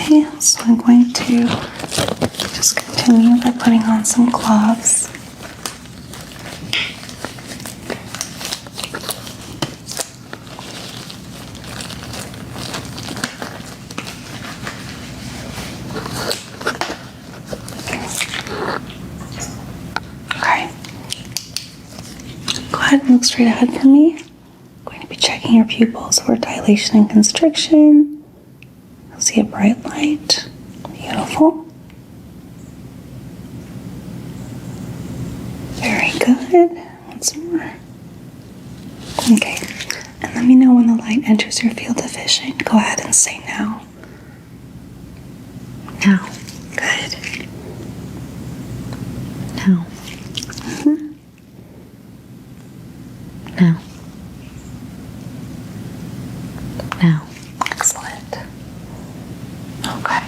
Okay, so I'm going to just continue by putting on some gloves. Okay. Go ahead and look straight ahead for me. I'm going to be checking your pupils for dilation and constriction. You'll see a bright light. Beautiful. Very good. Once more. Okay. And let me know when the light enters your field of vision. Go ahead and say now. Now. Good. Now. Mm-hmm. Now. Now. Excellent. Okay.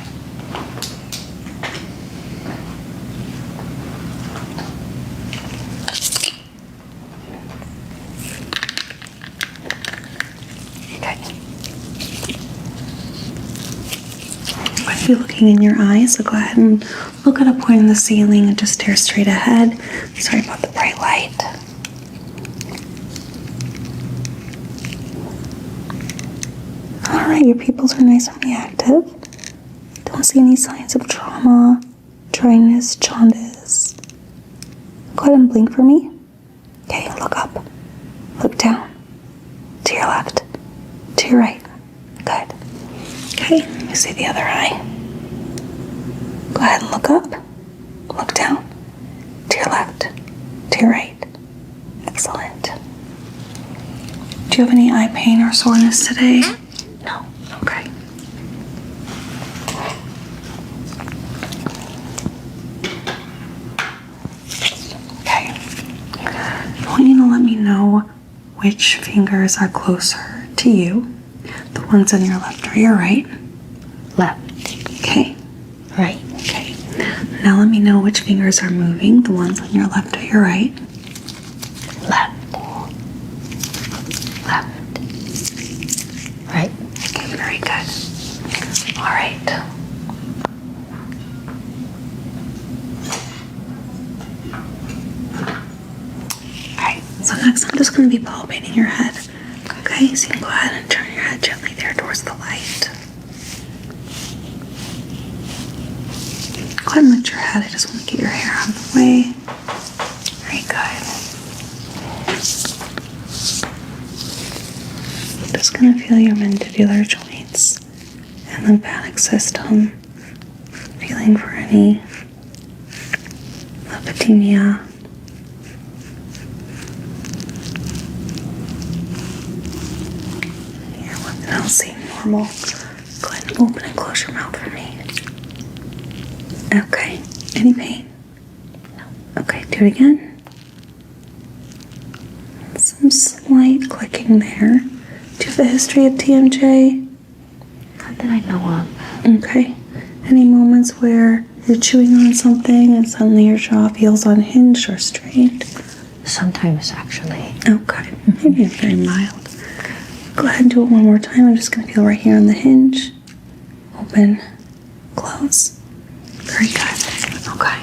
I'm going to be looking in your eyes, so go ahead and look at a point in the ceiling and just stare straight ahead. Sorry about the bright light. Alright, your pupils are nice and reactive. Don't see any signs of trauma, dryness, jaundice. Go ahead and blink for me. Okay, look up. Look down. To your left. To your right. Good. Okay, let me see the other eye. Go ahead and look up. Look down. To your left. To your right. Excellent. Do you have any eye pain or soreness today? No. Okay. Okay. I want you to let me know which fingers are closer to you. The ones on your left or your right. Left. Okay. Right. Okay. Now let me know which fingers are moving. The ones on your left or your right. Left. Left. Right. Okay, very good. All right. Alright, so next I'm just going to be palpating your head. Okay, so you can go ahead and turn your head gently there towards the light. Go ahead and lift your head. I just want to get your hair out of the way. Very good. Just going to feel your mandibular joints and lymphatic system. Feeling for any lymphedema. Here, everything else seems normal. Go ahead and open and close your mouth for me. Okay. Any pain? No. Okay, do it again. Some slight clicking there. Do you have a history of TMJ? Not that I know of. Okay. Any moments where you're chewing on something and suddenly your jaw feels unhinged or strained? Sometimes, actually. Okay. Maybe it's very mild. Go ahead and do it one more time. I'm just going to feel right here on the hinge. Open. Close. Very good. Okay.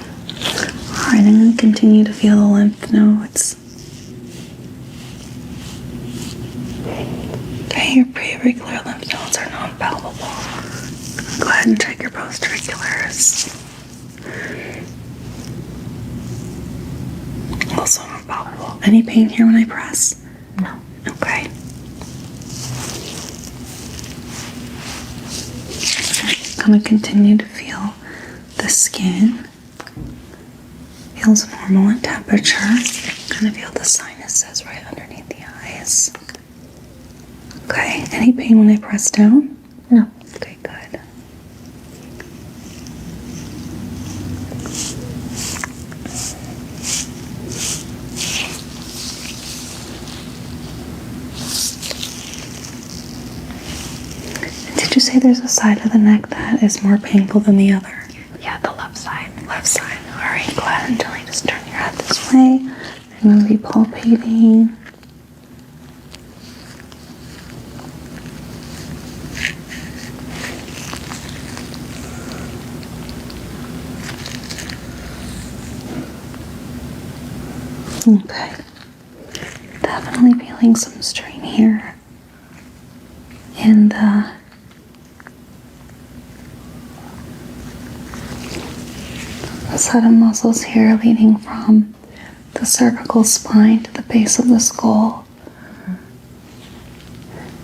Alright, I'm going to continue to feel the lymph nodes. Okay, your preauricular lymph nodes are non-palpable. Go ahead and check your postauriculars. Also non-palpable. Any pain here when I press? No. Okay. I'm going to continue to feel the skin. Feels normal in temperature. Kind of feel the sinuses right underneath the eyes. Okay. Any pain when I press down? No. Okay, good. Did you say there's a side of the neck that is more painful than the other? Yeah, the left side. Left side. Alright, go ahead and gently just turn your head this way. I'm going to be palpating. Okay. Definitely feeling some strain here in the set of muscles here leading from the cervical spine to the base of the skull.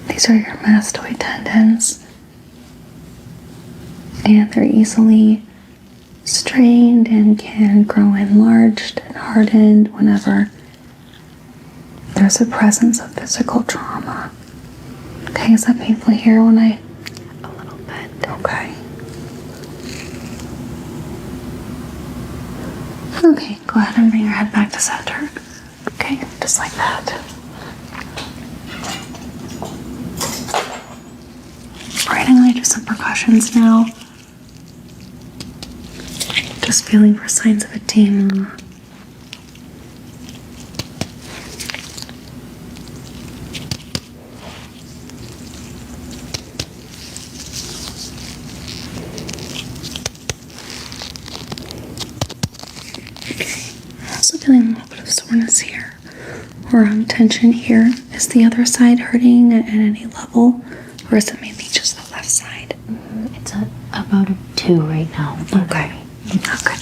These are your mastoid tendons, and they're easily strained and can grow enlarged and hardened whenever there's a presence of physical trauma. Okay, is that painful here when I... A little bit. Okay. Okay, go ahead and bring your head back to center. Okay, just like that. Alright, I'm going to do some percussions now. Just feeling for signs of edema. Also feeling a little bit of soreness here or tension here. Is the other side hurting at any level, or is it mainly just the left side? It's about a 2 right now. Okay. Okay.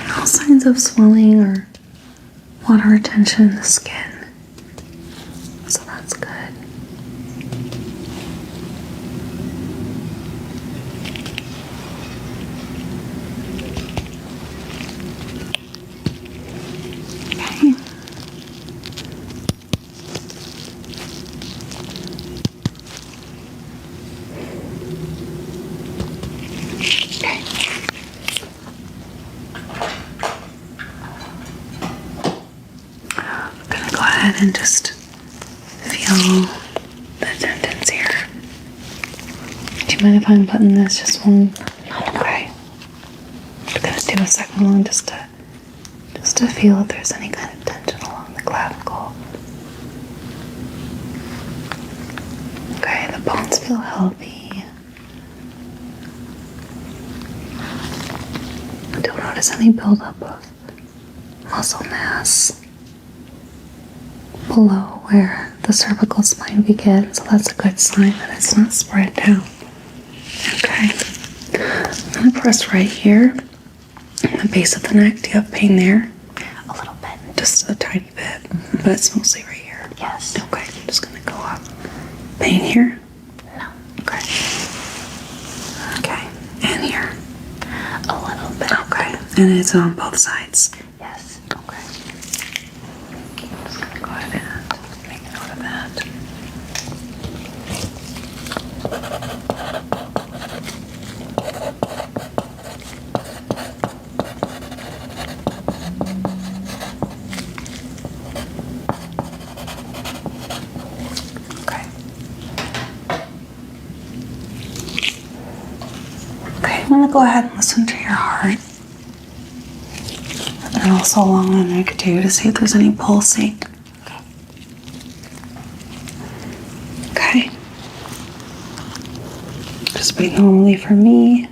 No signs of swelling or water retention in the skin. So that's good. Okay. Okay. I'm gonna go ahead and just feel the tendons here. Do you mind if I unbutton this just one? Okay. I'm gonna do a second one just to feel if there's any kind of tension along the clavicle. Okay, the bones feel healthy. I don't notice any buildup of muscle mass below where the cervical spine begins, so that's a good sign that it's not spread down. Okay, I'm going to press right here in the base of the neck. Do you have pain there? A little bit. Just a tiny bit, but it's mostly right here. Yes. Okay, I'm just going to go up. Pain here? No. Okay. Okay, and here? A little bit. Okay, and it's on both sides? Yes. Okay. I'm just going to go ahead and make a note of that. Okay. Okay, I'm going to go ahead and listen to your heart. And also along the neck too to see if there's any pulsing. Okay. Just beat normally for me.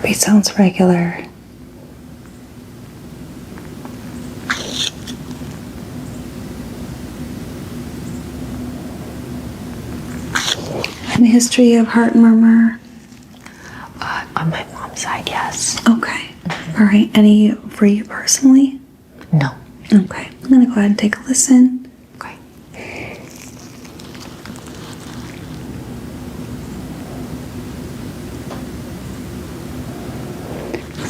Heartbeat sounds regular. Any history of heart murmur? On my mom's side, yes. Okay. All right. Any for you personally? No. Okay. I'm going to go ahead and take a listen. Okay.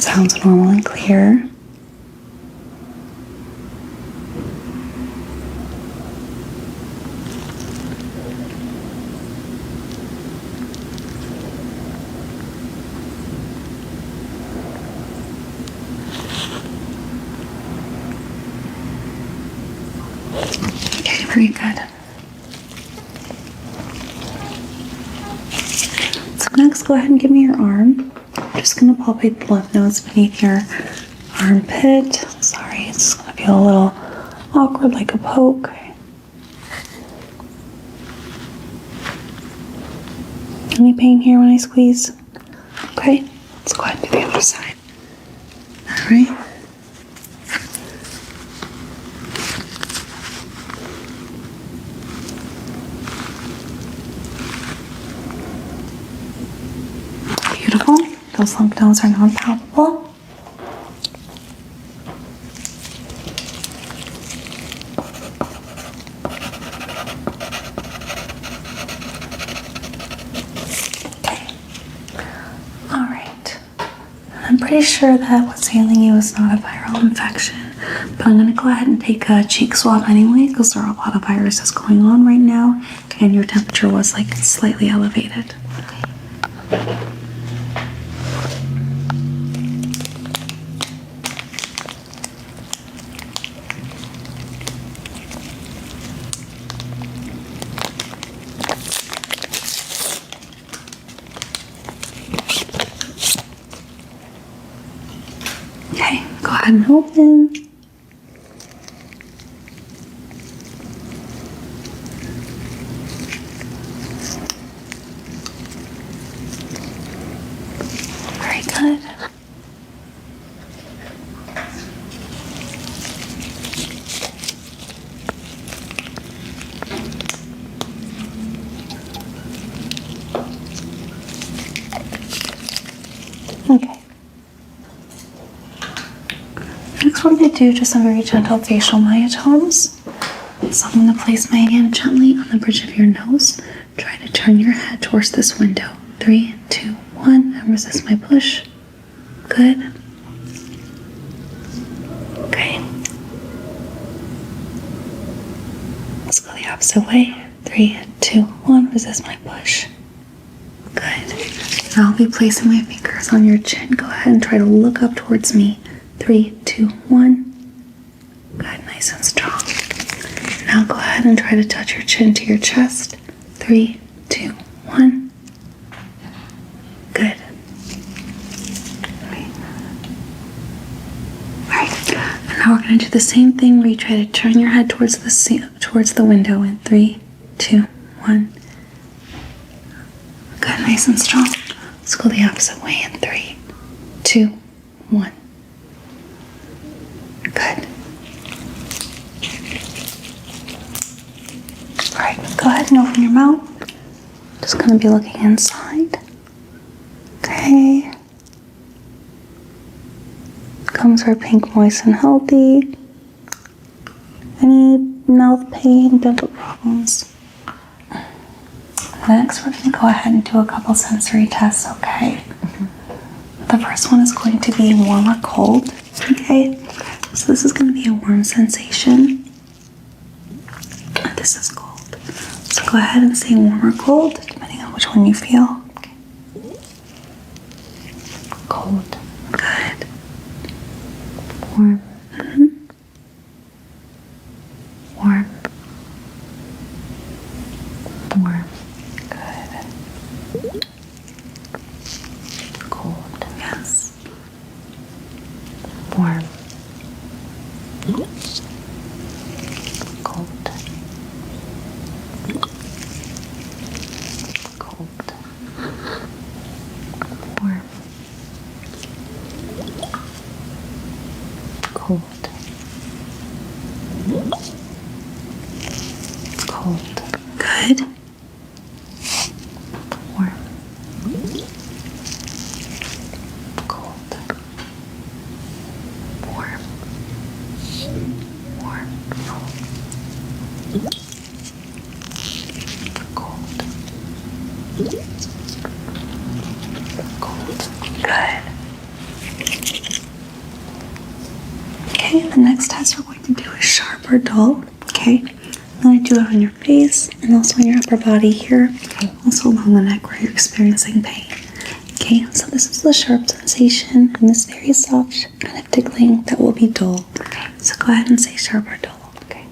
Sounds normal and clear. Okay, very good. So next, go ahead and give me your arm. I'm just going to palpate the lymph nodes beneath your armpit. Sorry, it's going to feel a little awkward, like a poke. Any pain here when I squeeze? Okay, let's go ahead and do the other side. All right. Beautiful. Those lymph nodes are non-palpable. Okay. All right. I'm pretty sure that what's ailing you is not a viral infection, but I'm going to go ahead and take a cheek swab anyway because there are a lot of viruses going on right now, and your temperature was like slightly elevated. Okay, go ahead and open. Very good. Okay. Next, we're going to do just some very gentle facial myotones. So I'm going to place my hand gently on the bridge of your nose. Try to turn your head towards this window. 3, 2, 1, and resist my push. Good. Okay. Let's go the opposite way. 3, 2, 1, resist my push. Good. Now I'll be placing my fingers on your chin. Go ahead and try to look up towards me. 3, 2, 1. Good, nice and strong. Now go ahead and try to touch your chin to your chest. 3, 2, 1. Good. Alright. And now we're going to do the same thing where you try to turn your head towards the window in 3, 2, 1. Good, nice and strong. Let's go the opposite way in 3, 2, 1. Good. Alright, go ahead and open your mouth. Just going to be looking inside. Okay. Gums are pink, moist, and healthy. Any mouth pain, dental problems? Next, we're going to go ahead and do a couple sensory tests, okay? The first one is going to be warm or cold, okay? So this is going to be a warm sensation. And this is cold. So go ahead and say warm or cold, depending on which one you feel. Okay. Cold. Good. Warm. Warm. Warm. Good. Cold. Yes. Warm. Cold. Cold. Cold. Good. Warm. Cold. Warm. Warm. Cold. Cold. Good. Okay, the next test we're going to do is sharp or dull. Okay, I'm going to do it on your face and also on your upper body here, also along the neck where you're experiencing pain. Okay, so this is the sharp sensation and this very soft kind of tickling that will be dull. Okay, so go ahead and say sharp or dull. Okay.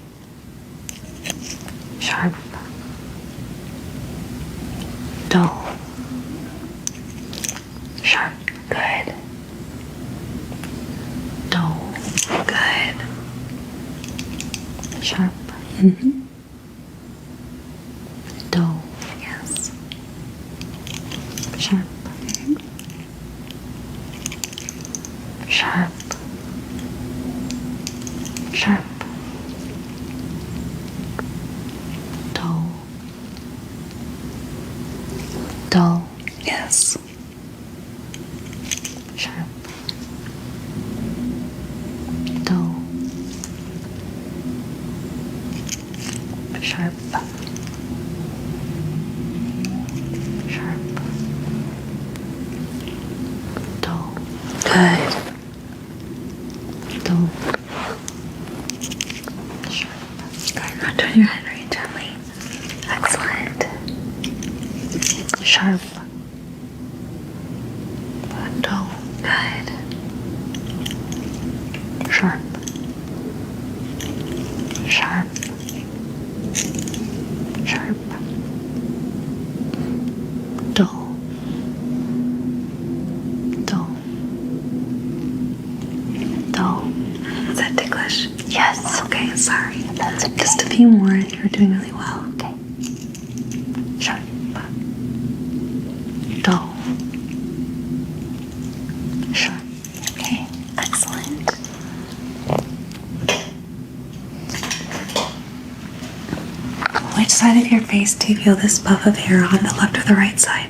Sharp. Dull. Sharp. Good. Dull. Good. Sharp. Mm-hmm. Dull. Yes. Sharp. Sharp. Sharp. Dull. Dull. Yes. Sharp. Dull. Sharp. Sharp. Dull. Good. Dull. Sharp. Good. Now turn your head very gently. Excellent. Sharp. Dull. Good. Sharp. Sharp. Sharp. Dull. Dull. Dull. Is that ticklish? Yes. Okay, sorry. That's okay. Just a few more and you're doing really well. Okay. Sharp. Dull. Sharp. Okay, excellent. Which side of your face do you feel this puff of hair on, the left or the right side?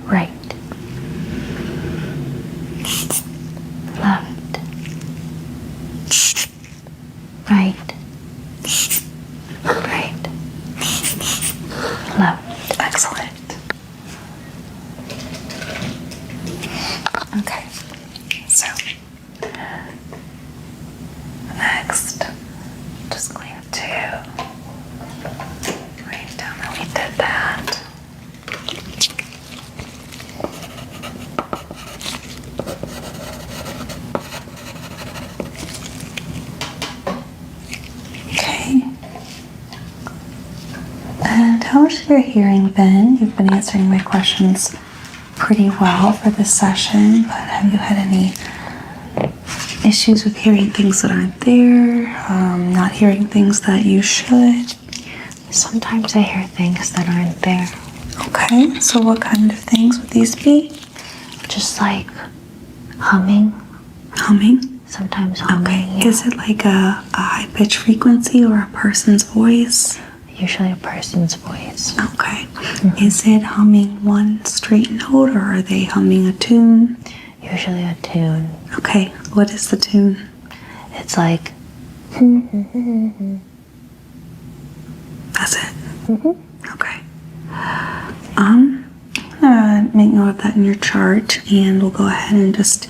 Right. Left. Right. Right. Left. Excellent. Okay, so next, just going to write down that we did that. Okay. And how's your hearing been? You've been answering my questions pretty well for this session, but have you had any issues with hearing things that aren't there? Not hearing things that you should? Sometimes I hear things that aren't there. Okay, so what kind of things would these be? Just like humming. Humming? Sometimes humming. Okay, Yeah. is it like a high-pitched frequency or a person's voice? Usually a person's voice. Okay. Is it humming one straight note or are they humming a tune? Usually a tune. Okay, what is the tune? It's like. That's it? Okay. I'm gonna make note of that in your chart and we'll go ahead and just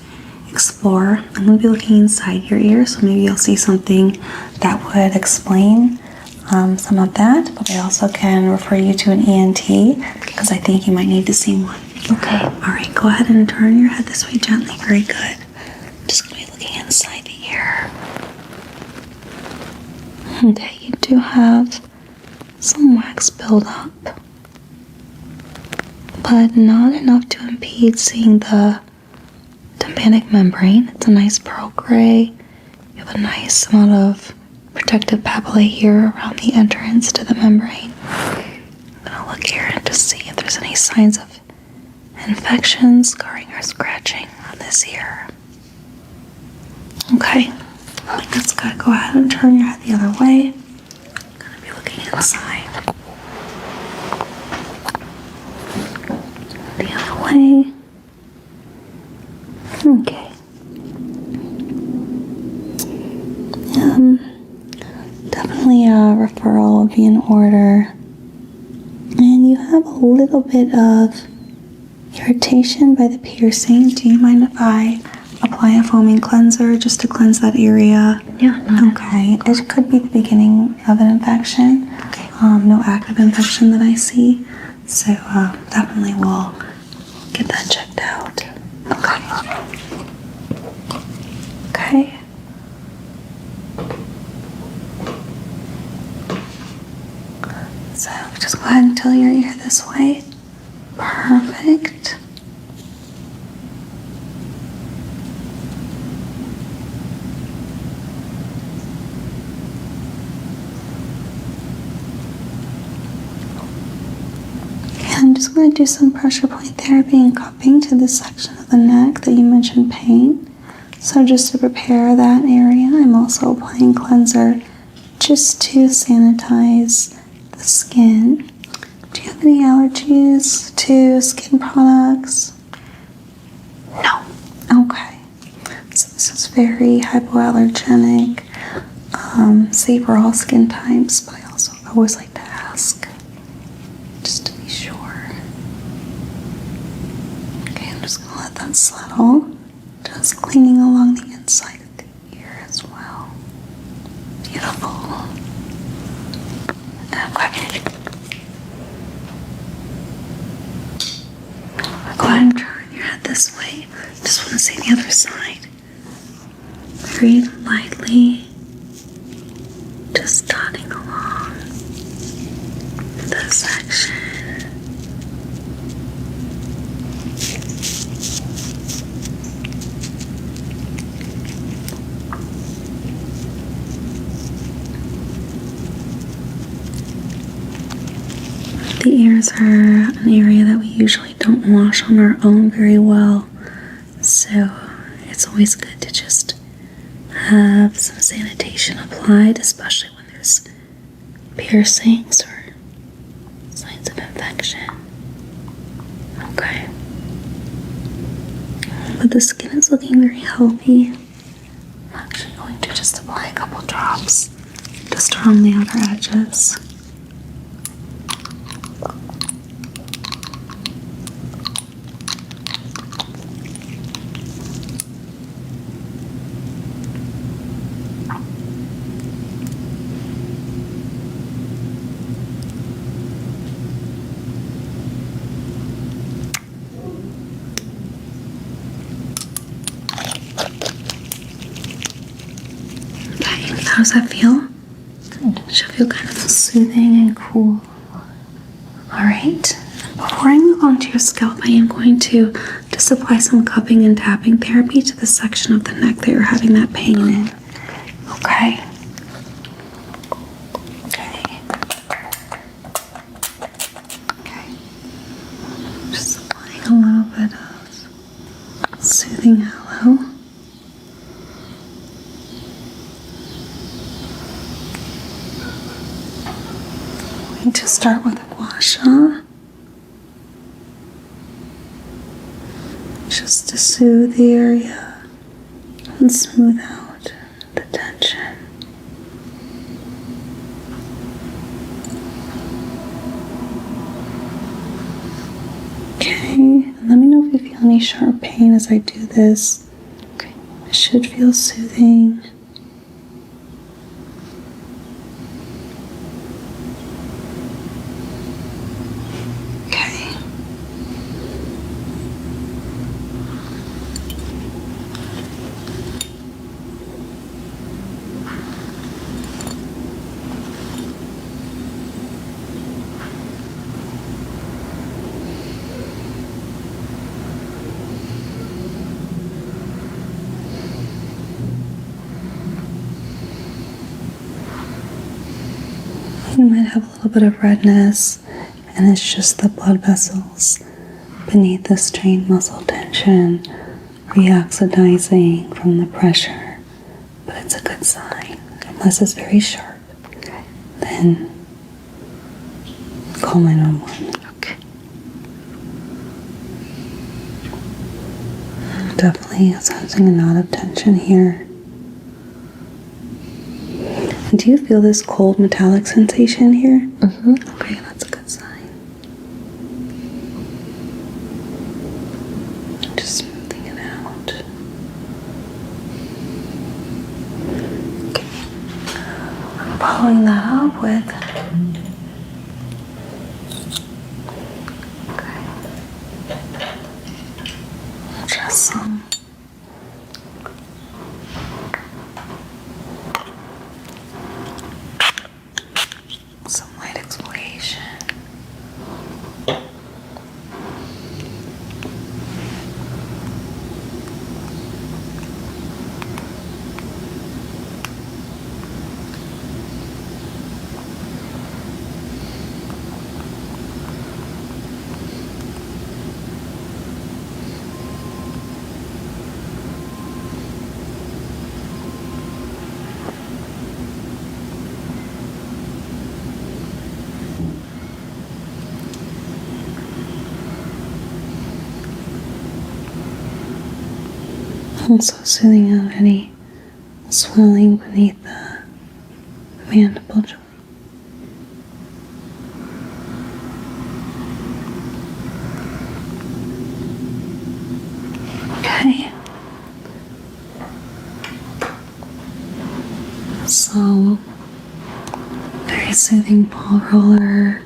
explore. I'm gonna be looking inside your ear, so maybe you'll see something that would explain some of that, but I also can refer you to an ENT because I think you might need to see one. Okay. All right, go ahead and turn your head this way gently. Very good. Just gonna be looking inside the ear. Okay, you do have some wax buildup, but not enough to impede seeing the tympanic membrane. It's a nice pearl gray. You have a nice amount of protective papillae here around the entrance to the membrane. I'm gonna look here and just see if there's any signs of infection, scarring, or scratching on this ear. Okay, I think that's good. Go ahead and turn your head the other way. I'm gonna be looking in this side. The other way. Okay. Definitely a referral would be in order. And you have a little bit of irritation by the piercing. Do you mind if I apply a foaming cleanser just to cleanse that area? Yeah. Okay. It could be the beginning of an infection. Okay. No active infection that I see. So definitely we'll get that checked out. Okay. So just go ahead and tilt your ear this way. Perfect. I'm just going to do some pressure point therapy and cupping to this section of the neck that you mentioned pain. So just to prepare that area, I'm also applying cleanser just to sanitize the skin. Do you have any allergies to skin products? No. Okay. So this is very hypoallergenic, safe for all skin types, but I also always like to ask just to be sure. Okay, I'm just gonna let that settle. Just cleaning along the inside of the ear as well. Beautiful. Okay. Go ahead and turn your head this way. Just want to see the other side. Very lightly. Just dotting along this section. The ears are an area that we usually don't wash on our own very well, so it's always good to just have some sanitation applied, especially when there's piercings or signs of infection. Okay. But the skin is looking very healthy. I'm actually going to just apply a couple drops just around the outer edges. How does that feel? Good. Should feel kind of soothing and cool. Alright, before I move on to your scalp, I am going to just apply some cupping and tapping therapy to the section of the neck that you're having that pain in. Okay. Okay. Just applying a little bit of soothing aloe. To start with gua sha, just to soothe the area and smooth out the tension. Okay, and let me know if you feel any sharp pain as I do this. Okay, it should feel soothing. You might have a little bit of redness, and it's just the blood vessels beneath the strained muscle tension reoxidizing from the pressure. But it's a good sign. Unless it's very sharp, then call 911. Okay. Definitely sensing a knot of tension here. And do you feel this cold metallic sensation here? Mm-hmm. Okay, that's a good sign. Just smoothing it out. Okay. I'm following that up with just some light exfoliation. Also soothing out any swelling beneath the mandible joint. Okay. So, very soothing ball roller.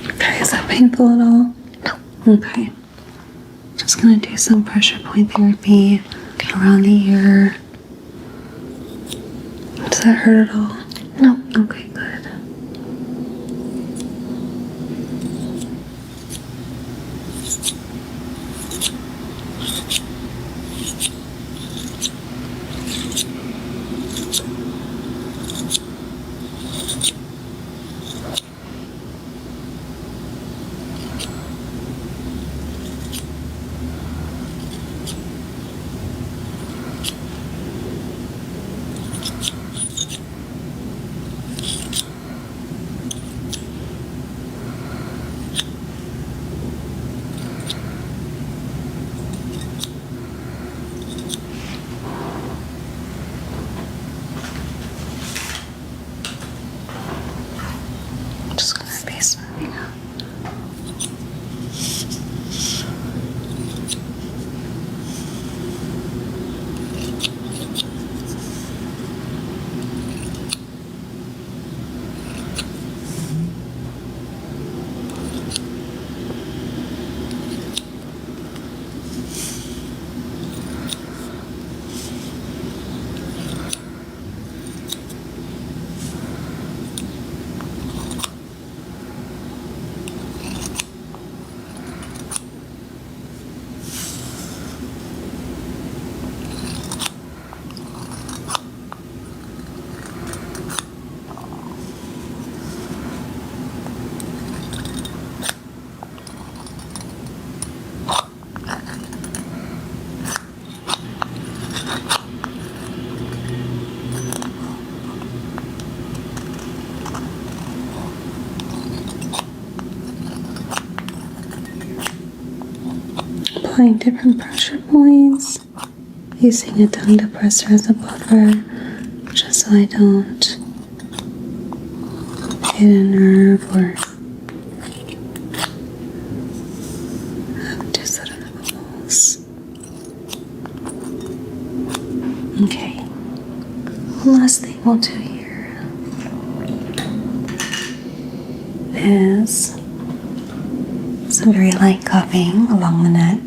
Okay, is that painful at all? No. Okay. Just gonna do some pressure point therapy around the ear. Does that hurt at all? No. Okay, good. applying different pressure points, using a tongue depressor as a buffer, just so I don't hit a nerve or have too sudden of a pulse. Okay, last thing we'll do here is some very light cupping along the neck.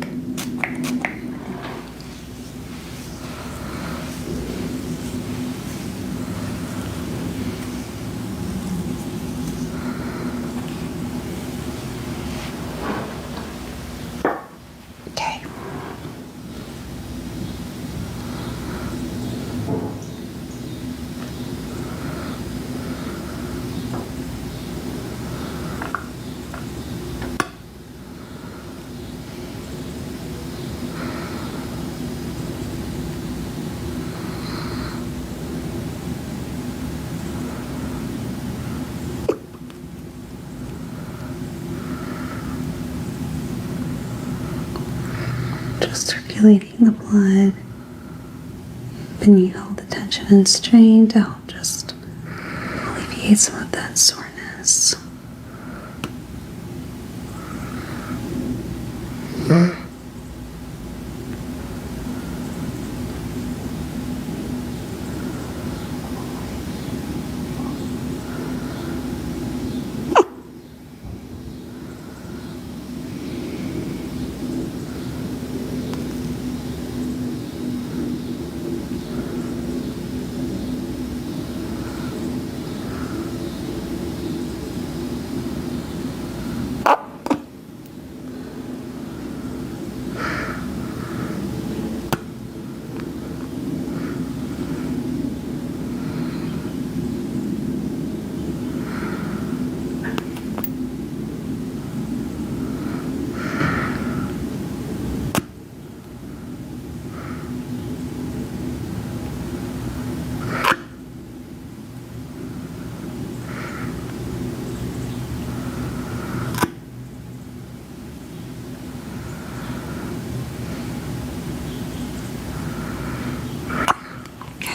Okay. Just circulating the blood beneath all the tension and strain to help just alleviate some of that soreness.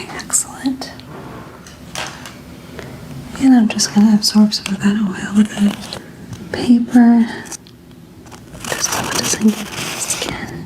Excellent. And I'm just going to absorb some of that oil with a paper, just so it doesn't get on the skin.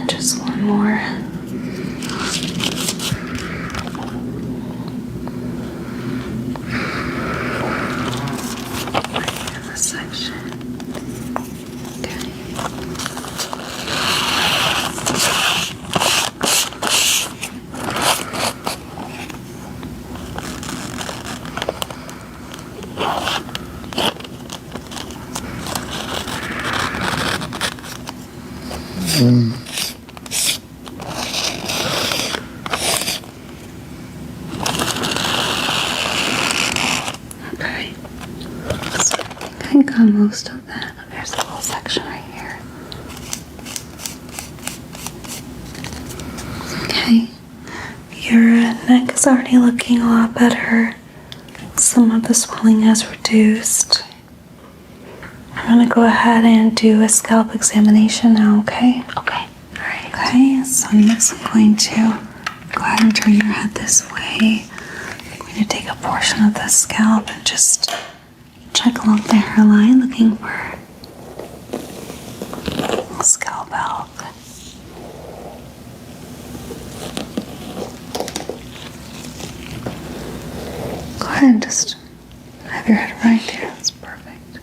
Just one more. Right in this section. Okay. So I think I got most of that. There's a little section right here. Okay. Your neck is already looking a lot better. Some of the swelling has reduced. I'm going to go ahead and do a scalp examination now, okay? Okay. All right. Okay, so next I'm going to go ahead and turn your head this way. I'm going to take a portion of the scalp and just check along the hairline, looking for scalp health. Go ahead and just have your head right there. That's perfect.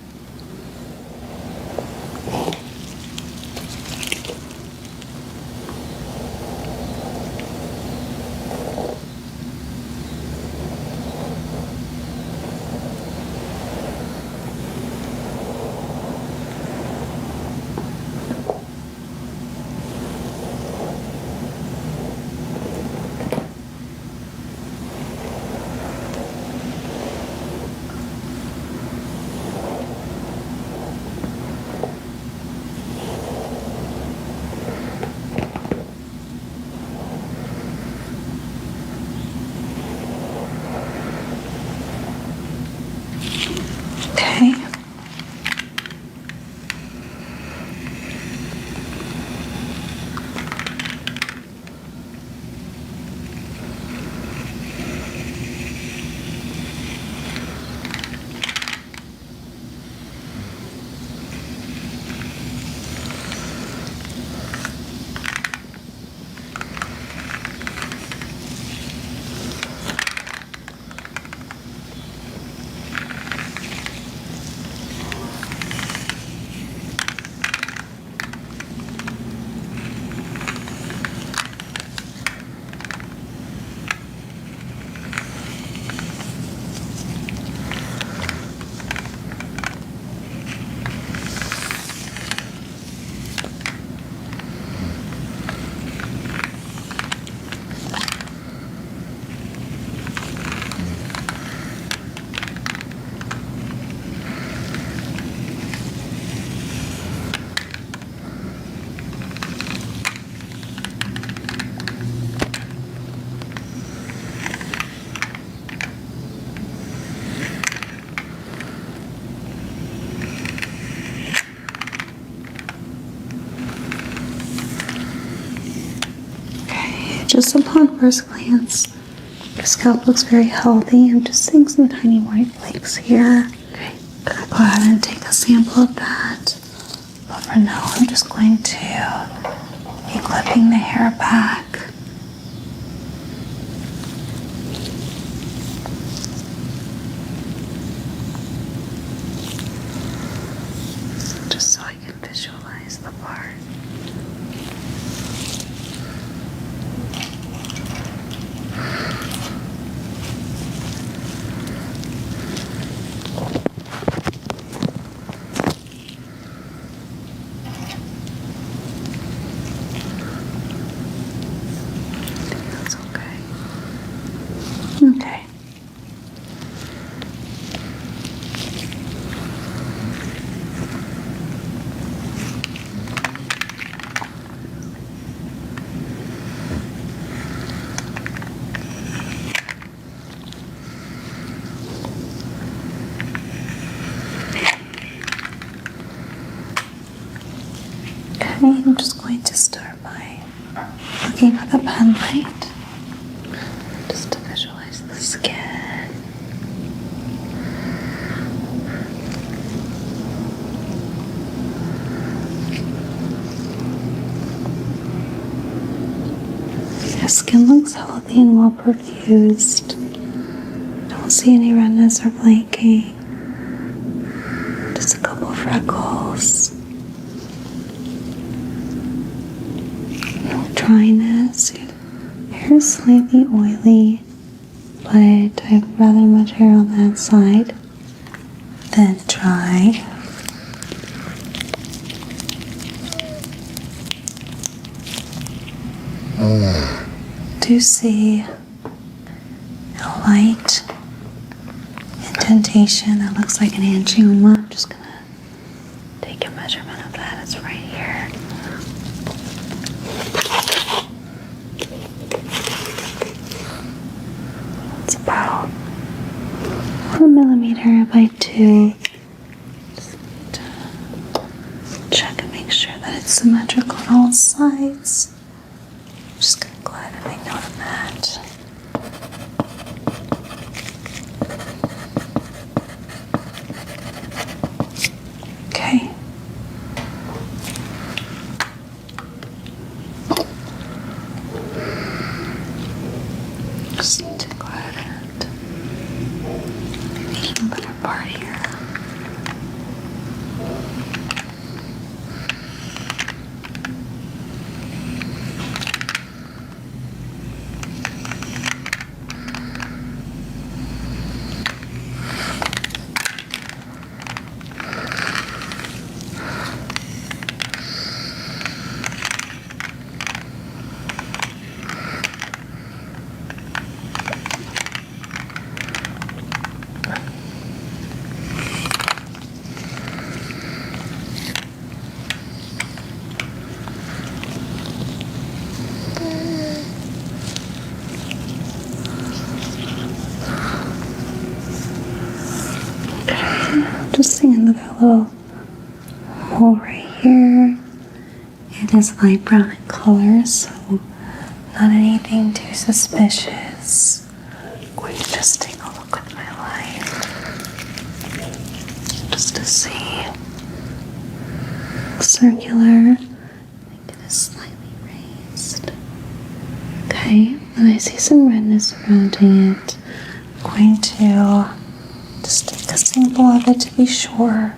just upon first glance, your scalp looks very healthy. I'm just seeing some tiny white flakes here. Okay, gonna go ahead and take a sample of that. But for now, I'm just going to be clipping the hair back. Just so I can visualize the part. That's okay. Okay. Okay, I'm just going to start by looking at the pen light, just to visualize the skin. Your skin looks healthy and well perfused. Don't see any redness or flaking. Just a couple of freckles. No dryness. Your hair is slightly oily, but I have rather much hair on that side than dry. Do see a light indentation that looks like an angioma. I'm just gonna take a measurement of that. It's right here. It's about 1 millimeter by 2. Just need to check and make sure that it's symmetrical on all sides. I'm just gonna go ahead and make note of that. Okay. Just need to go ahead and make a better part here. Just seeing that little hole right here. It is light brown in color, so not anything too suspicious. I'm going to just take a look at my light just to see. Circular. I think it is slightly raised. Okay, and I see some redness surrounding it. I'm going to just take a sample of it to be sure.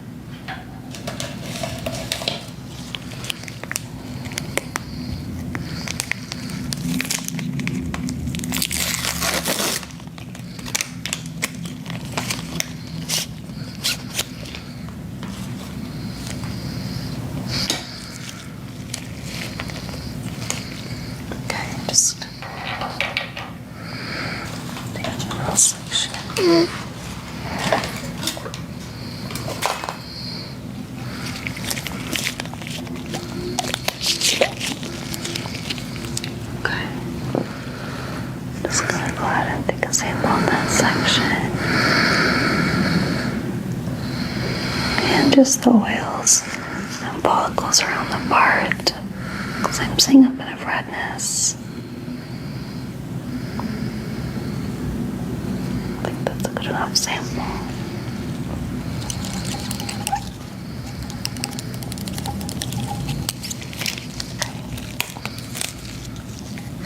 Okay, just take a little section. Just gonna go ahead and take a sample of that section. And just the oils and follicles around the part, because I'm seeing a bit of redness. that's a good enough sample.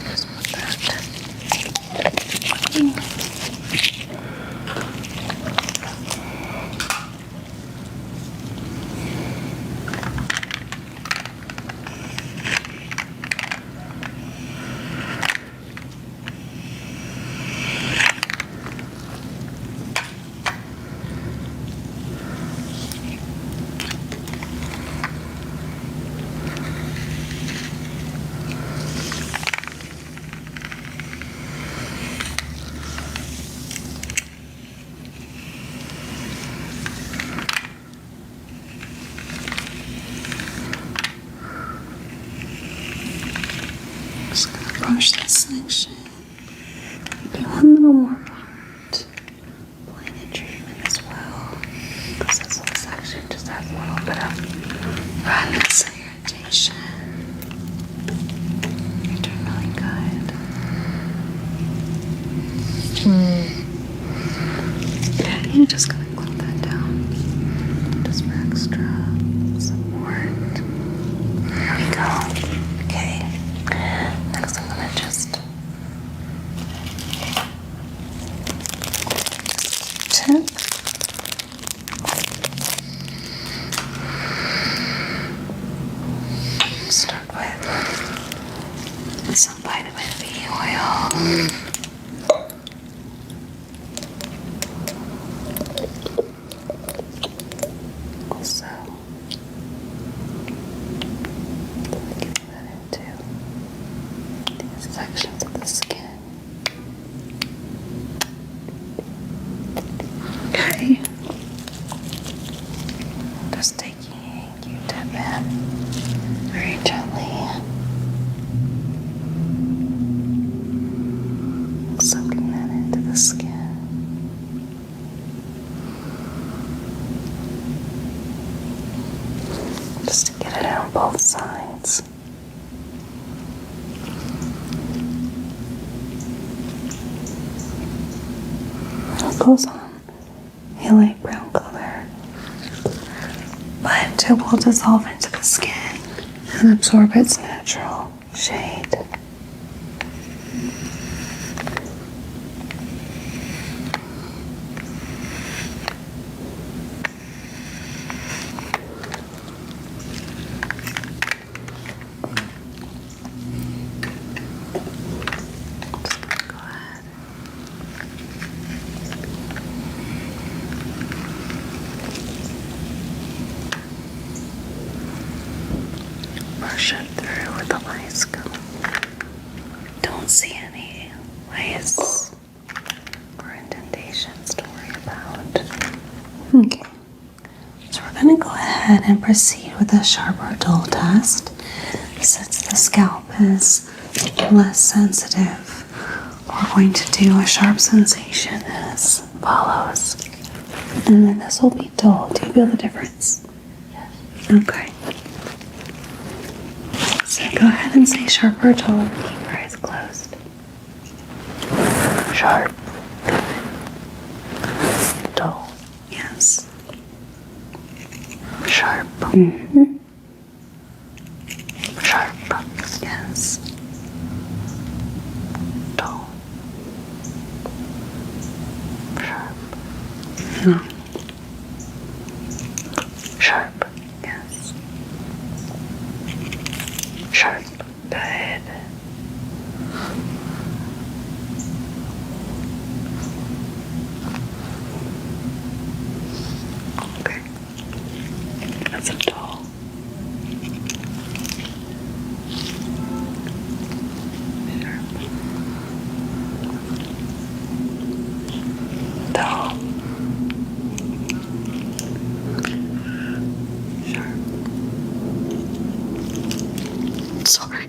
Just put that. Just gonna brush this section. Do one little more part. Apply the treatment as well. Because this little section just has a little bit of redness and irritation. You're doing really good. Okay, you're just gonna clip that down. Just for extra support. There we go. Okay. Next, I'm gonna just tip. Start with some vitamin B oil. Also, get that into these sections of the skin. Okay. Just taking a Q-tip in very gently. Soaking that into the skin. Just to get it on both sides. It goes on a light brown color, but it will dissolve into the skin and absorb its natural shade. Go ahead. Brush it through with the lice comb. Don't see any lice or indentations to worry about. Okay. So we're going to go ahead and proceed with a sharp or dull test. Since the scalp is less sensitive, we're going to do a sharp sensation as follows. And then this will be dull. Do you feel the difference? Yes. Okay. So go ahead and say sharp or dull and keep your eyes closed. Sharp. Dull. Yes. Sharp. Mm-hmm. Sharp. Yes. Dull. Sharp. No. Sharp. Yes. Sharp. Good. Okay. That's a dull. Sharp. Dull. Sharp. Sorry.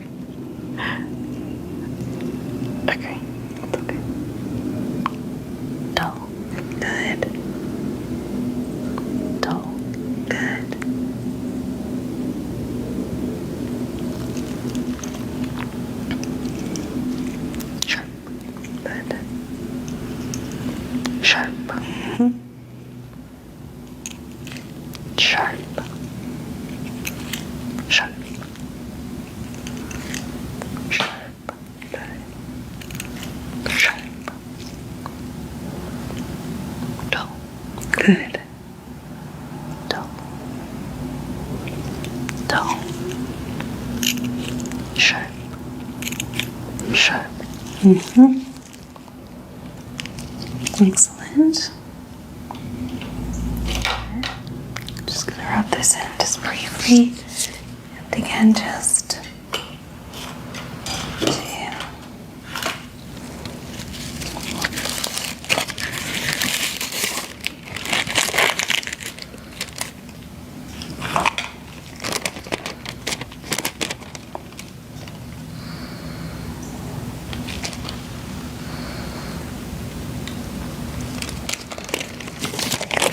dull. Sharp. Sharp. Excellent. Just gonna rub this in just briefly. And again, just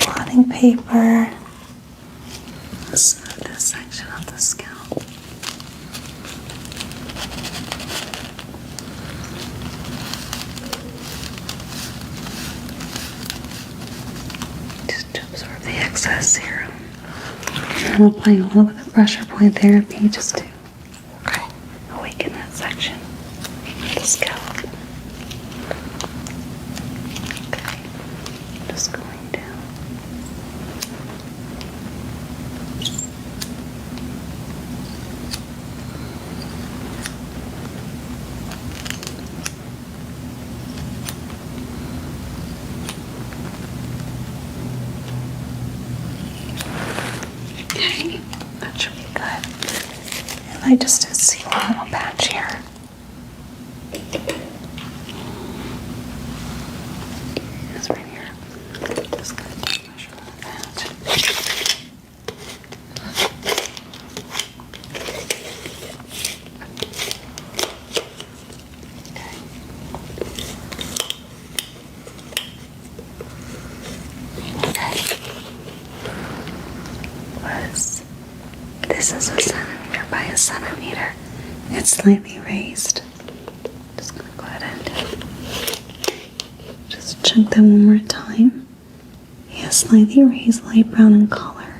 blotting paper. Smooth this section of the scalp. Just to absorb the excess serum. I'm applying a little bit of pressure point therapy just to awaken that section of the scalp. Okay, just going down. Okay, that should be good. And I just see one little patch here. It's right here. Just gonna take a measure of that. This is a centimeter by a centimeter. It's slightly raised. Just gonna go ahead and just check that one more time. Yeah, slightly raised, light brown in color.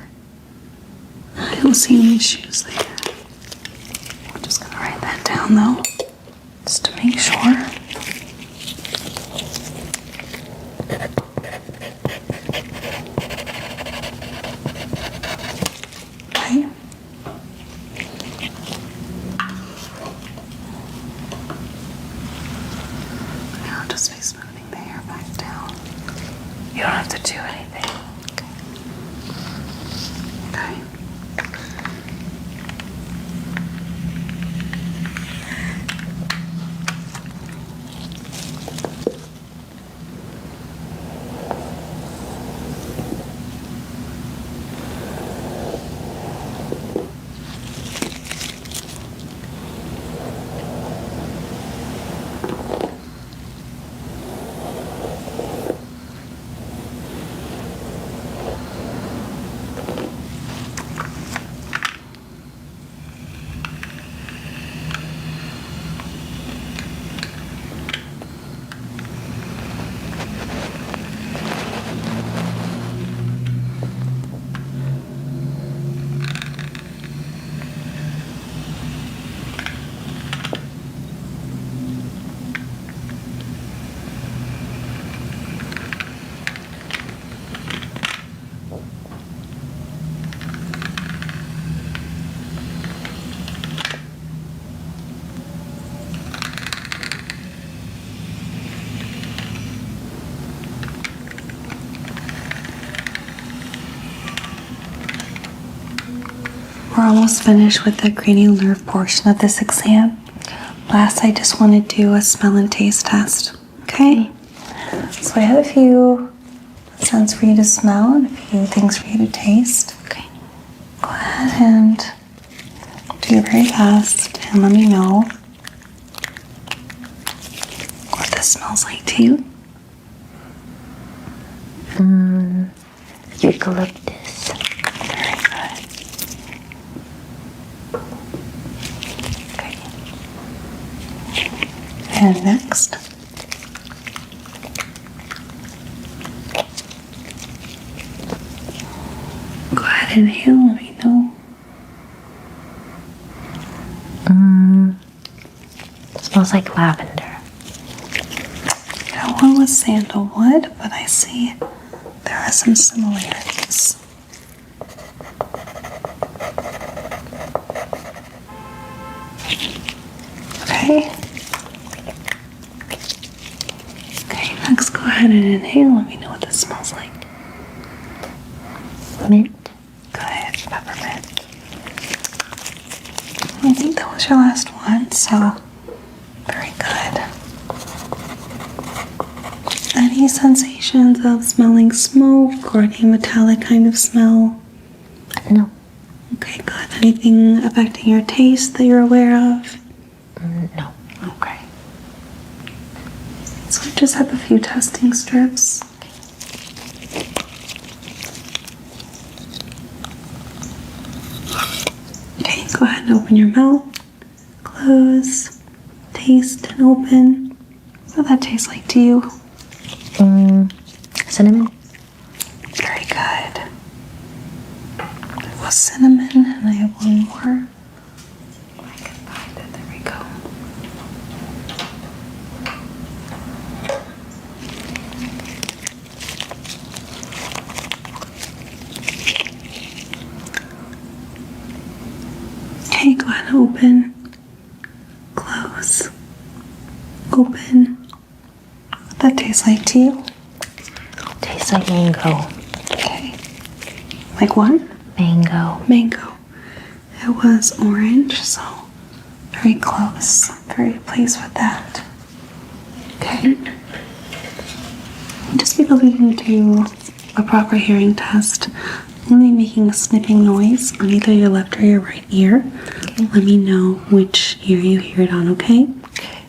I don't see any issues there. I'm just gonna write that down though, just to make sure. Okay. I'll just be smoothing the hair back down. You don't have to do anything. Okay. We're almost finished with the cranial nerve portion of this exam. Last, I just want to do a smell and taste test. Okay? So I have a few scents for you to smell and a few things for you to taste. Okay. Go ahead and do your very best and let me know what this smells like to you. Eucalyptus. Very good. Okay. And next. Go ahead and inhale and let me know. Smells like lavender. That one was sandalwood, but I see there are some similarities. Okay. Okay, next go ahead and inhale. Let me know what this smells like. Mint. Good, peppermint. I think that was your last one, so very good. Any sensations of smelling smoke or any metallic kind of smell? No. Okay, good. Anything affecting your taste that you're aware of? No. Okay. So I just have a few testing strips. Okay, go ahead and open your mouth. Close. Taste and open. What does that taste like to you? Cinnamon. Very good. It was cinnamon, and I have one more. If I can find it. There we go. Okay, go ahead and open. Close. Open. What that tastes like to you? Tastes like mango. Okay. Like what? Mango. Mango. It was orange, so very close. Very pleased with that. Okay. Just because we didn't do a proper hearing test, I'm going to be making a snipping noise on either your left or your right ear. Okay. Let me know which ear you hear it on, okay? Okay.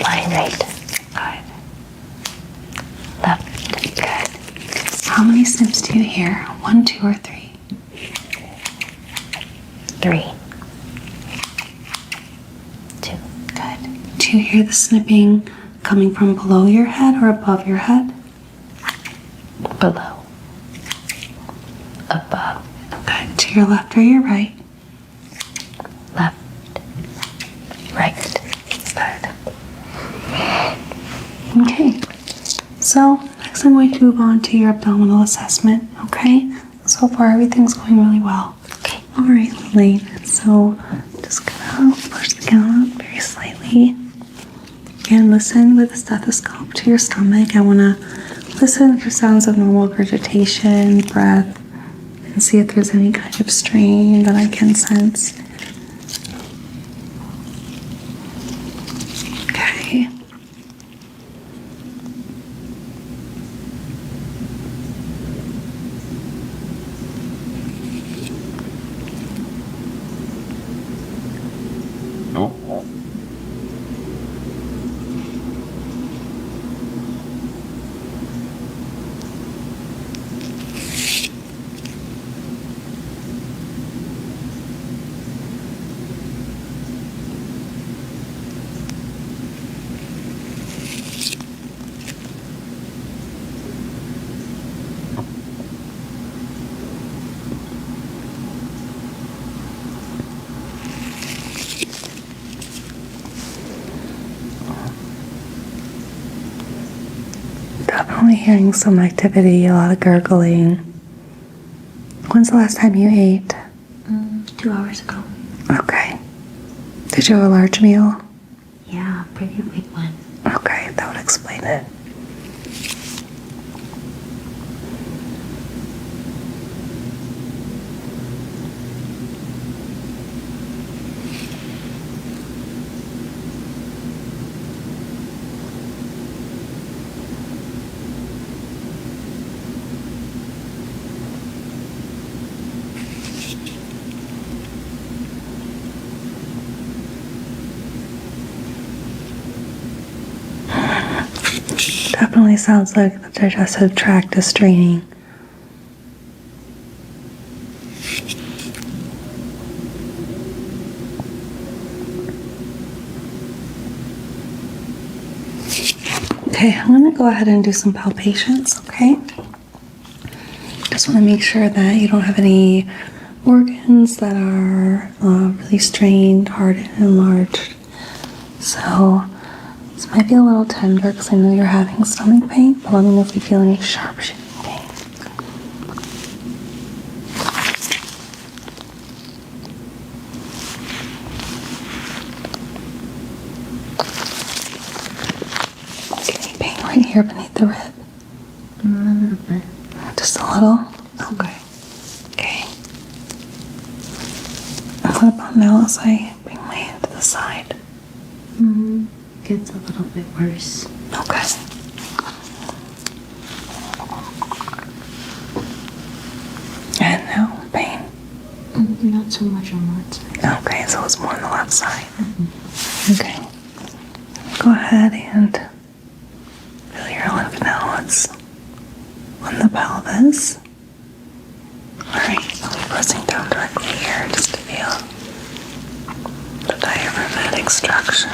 My right. Good. Left. Good. How many snips do you hear? 1, 2, or 3? 3. 2. Good. Do you hear the snipping coming from below your head or above your head? Below. Above. Good. To your left or your right? Left. Right. Good. Okay. So next I'm going to move on to your abdominal assessment, okay? So far everything's going really well. Okay. Alright, Lily. So just gonna push the gown up very slightly and listen with a stethoscope to your stomach. I wanna listen for sounds of normal regurgitation, breath, and see if there's any kind of strain that I can sense. Okay. Definitely hearing some activity, a lot of gurgling. When's the last time you ate? 2 hours ago. Okay. Did you have a large meal? Yeah, pretty big one. Okay, that would explain it. Definitely sounds like the digestive tract is straining. Okay, I'm going to go ahead and do some palpations, okay? Just want to make sure that you don't have any organs that are really strained, hardened, enlarged. So this might be a little tender because I know you're having stomach pain, but let me know if you feel any sharp shooting pain. Any pain right here beneath the rib? A little bit. Just a little? Okay. Okay. And what about now as I bring my hand to the side? Gets a little bit worse. Okay. And now pain. Not so much on that side. Okay, so it's more on the left side. Okay. Go ahead and feel your lymph nodes on the pelvis. Alright, I'll be pressing down directly here just to feel the diaphragmatic structure.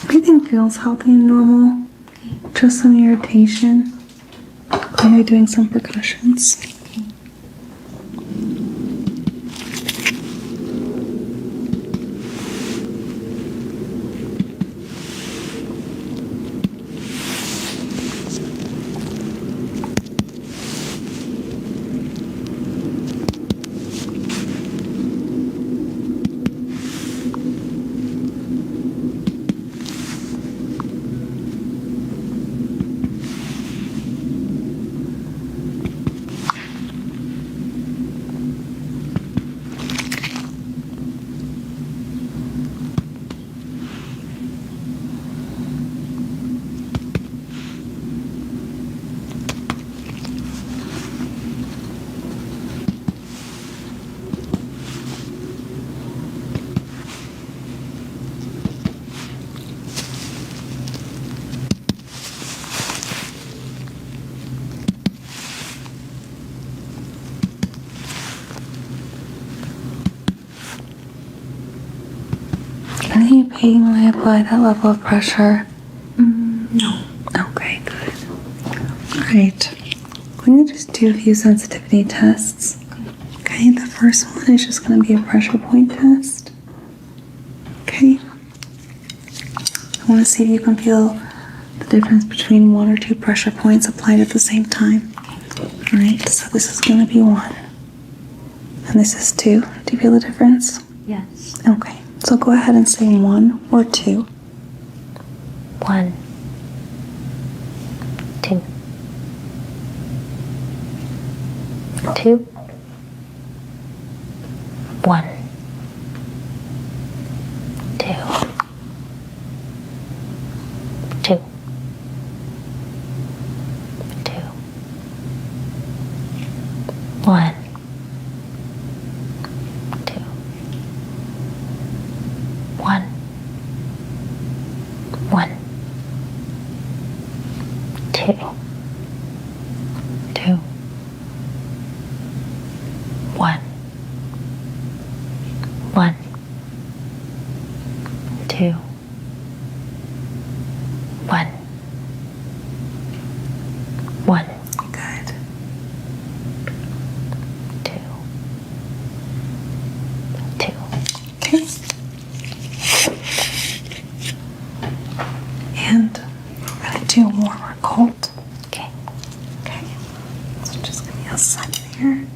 Everything feels healthy and normal. Just some irritation. Maybe doing some percussions. Any pain when I apply that level of pressure? No. Okay, good. Alright. I'm going to just do a few sensitivity tests. Okay, the first one is just going to be a pressure point test. Okay. I want to see if you can feel the difference between 1 or 2 pressure points applied at the same time. Alright, so this is going to be 1. And this is 2. Do you feel the difference? Yes. Okay. So go ahead and say 1 or 2. 1, 2, 2, 1, 2, 2, 2, 1, 2, 1, 1, 2, 2, 1, 1, 2, 1, 1, Good. 2, 2. Okay. And we're going to do warm or cold. Okay. Okay. So just give me a second here.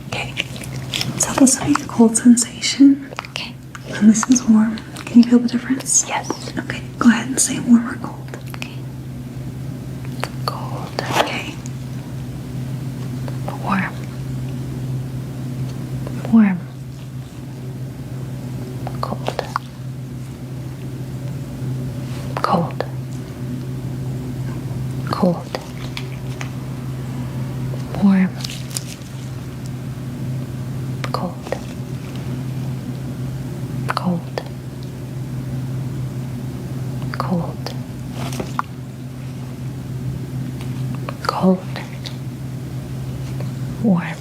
Okay. So this will be a cold sensation. Okay. And this is warm. Can you feel the difference? Yes. Okay. Go ahead and say warm or cold. Okay. Cold. Okay. Warm. Warm. Cold. Cold. Cold. Warm. Cold. Cold. Cold. Cold. Warm.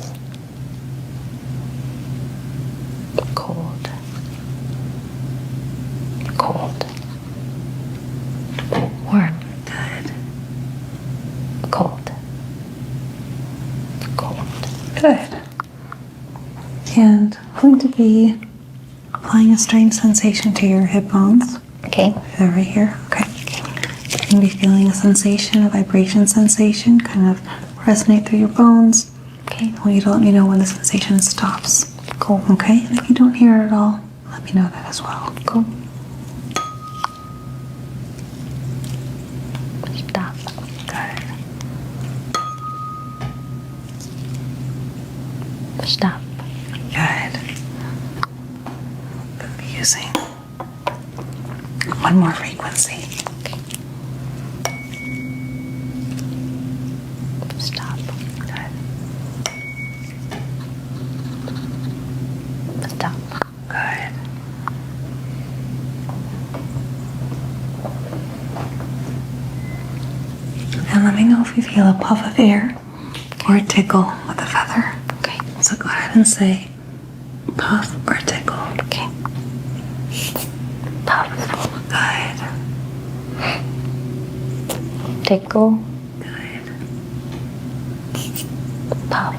Cold. Cold. Warm. Good. Cold. be applying a strange sensation to your hip bones. Okay. They're right here. Okay. You're going to be feeling a sensation, a vibration sensation, kind of resonate through your bones. Okay. I want you to let me know when the sensation stops. Cool. Okay? And if you don't hear it at all, let me know that as well. Cool. Stop. Good. Stop. Good. We'll be using one more frequency. Stop. Good. Stop. Good. And let me know if you feel a puff of air or a tickle with a feather. Okay. So go ahead and say puff or tickle. Okay. Puff. Good. Tickle. Good. Puff.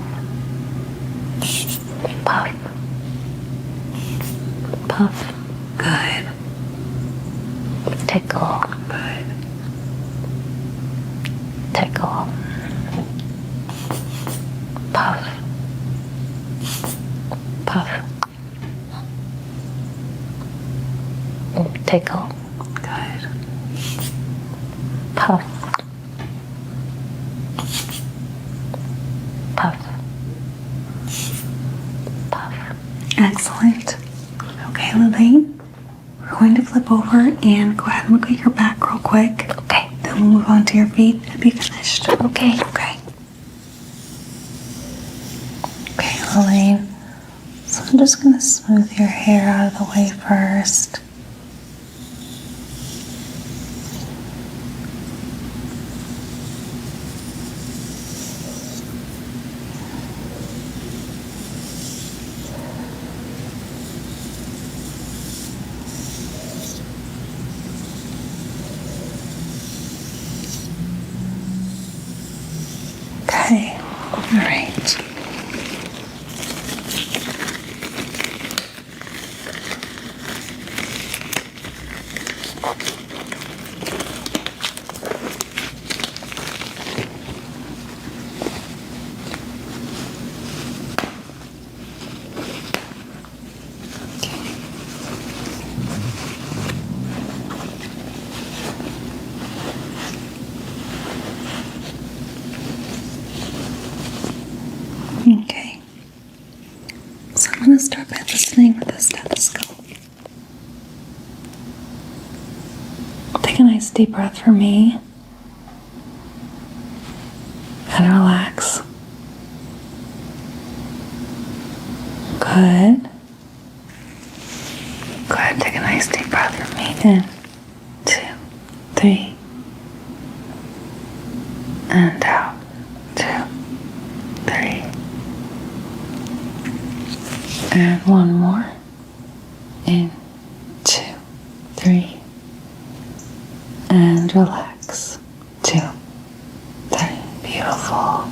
Puff. Puff. Good. Tickle. Good. Tickle. Puff. Puff. Tickle. Good. Puff. Puff. Puff. Excellent. Okay, Lillian, we're going to flip over and go ahead and look at your back real quick. Okay. Then we'll move on to your feet and be finished. Okay. Okay. Okay, Lillian. So I'm just going to smooth your hair out of the way first. Okay, all right. Okay. So I'm going to start by listening with the stethoscope. Take a nice deep breath for me. And relax. Good. Go ahead and take a nice deep breath for me. In, 2, 3. And out. 2, 3. And one more. In, 2, 3. And relax. 2, 3. Beautiful.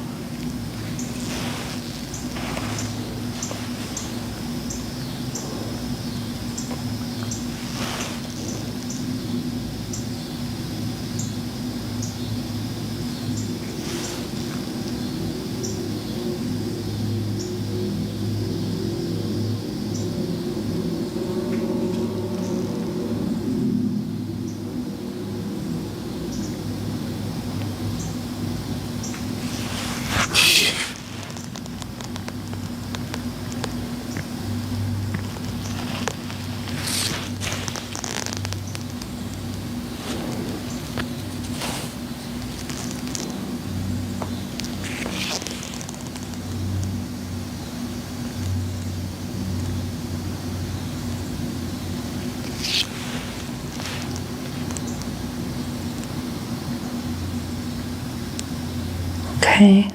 Okay.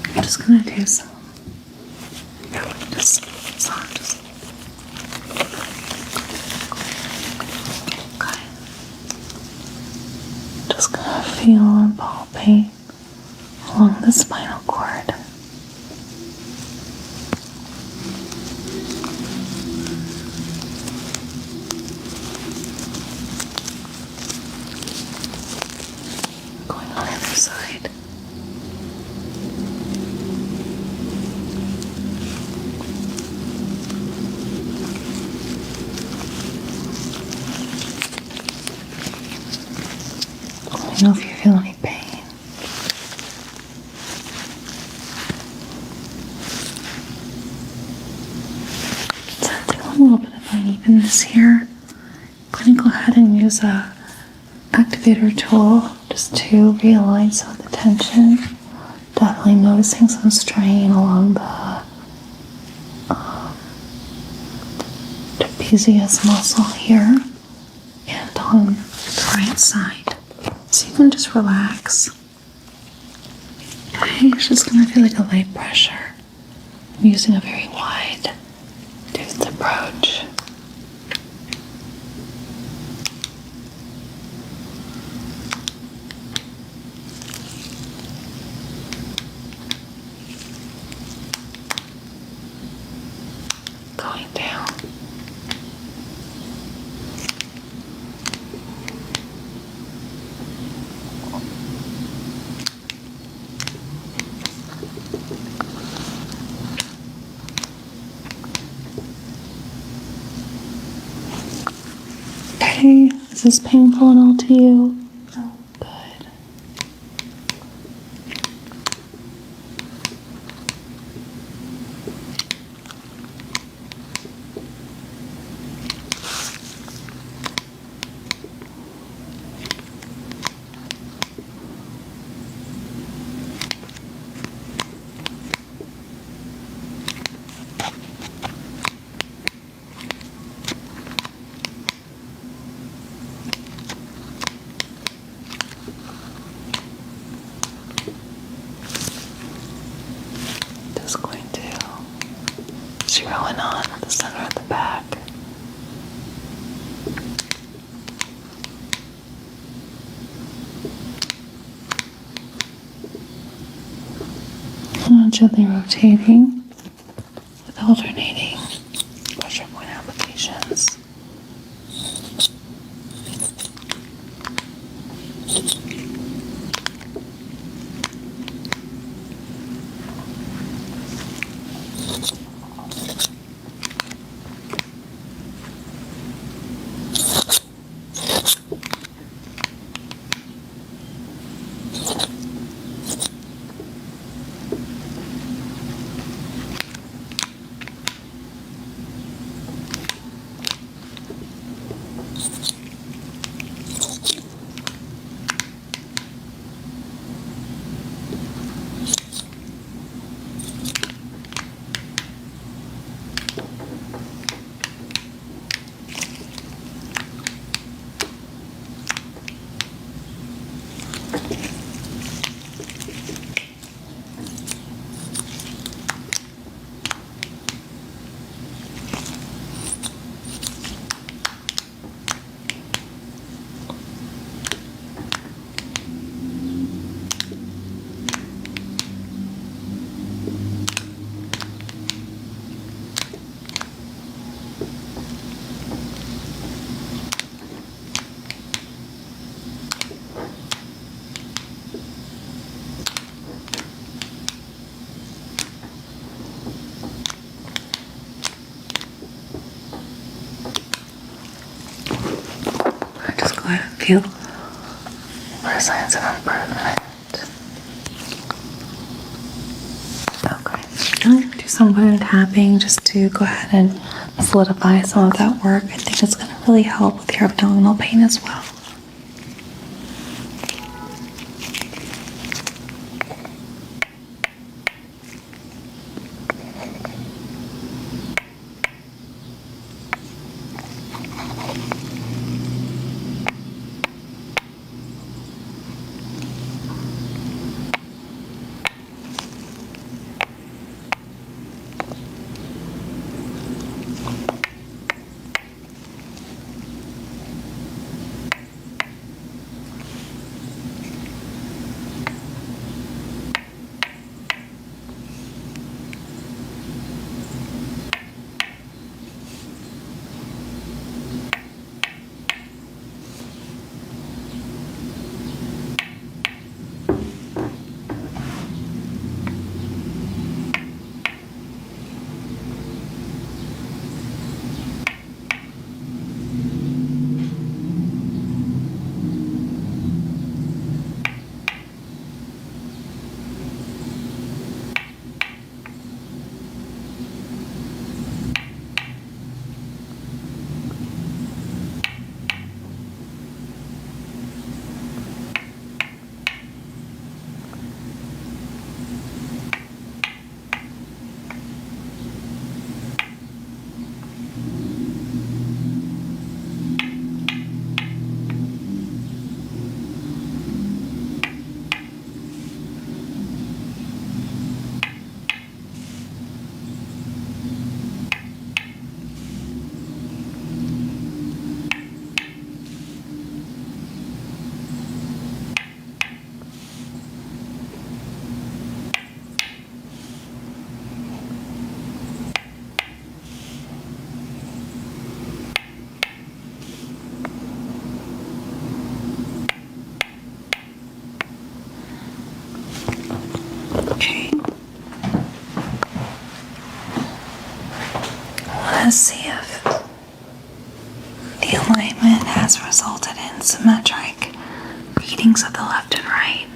I'm just gonna do some just feel and palpate along the spinal cord. Going on the other side. Let me know if you feel any pain. Sensing a little bit of unevenness here. I'm going to go ahead and use a activator tool just to realign some of the tension. Definitely noticing some strain along the trapezius muscle here and on the right side. So you can just relax. Okay, it's just going to feel like a light pressure. I'm using a very wide toothed approach. Going down. Okay, is this painful at all to you? No. Good. Just going to zero in on the center of the back. And gently rotating with alternating pressure point applications. Just go ahead and feel for signs of improvement. Okay, I'm going to do some wound tapping just to go ahead and solidify some of that work. I think it's going to really help with your abdominal pain as well. see if the alignment has resulted in symmetric readings of the left and right.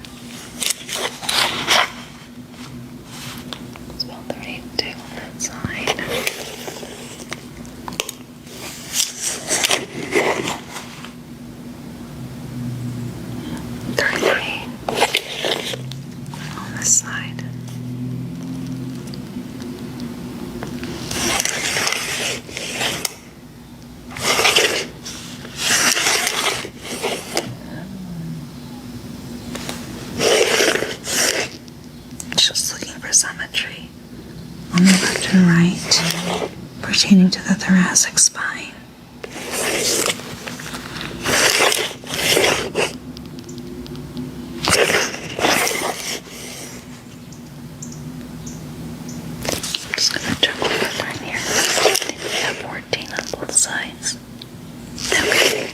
It's about 32 on that side. On this side. Just looking for symmetry on the left and right pertaining to the thoracic spine. Just gonna check one more time here. I think we have 14 on both sides. Okay.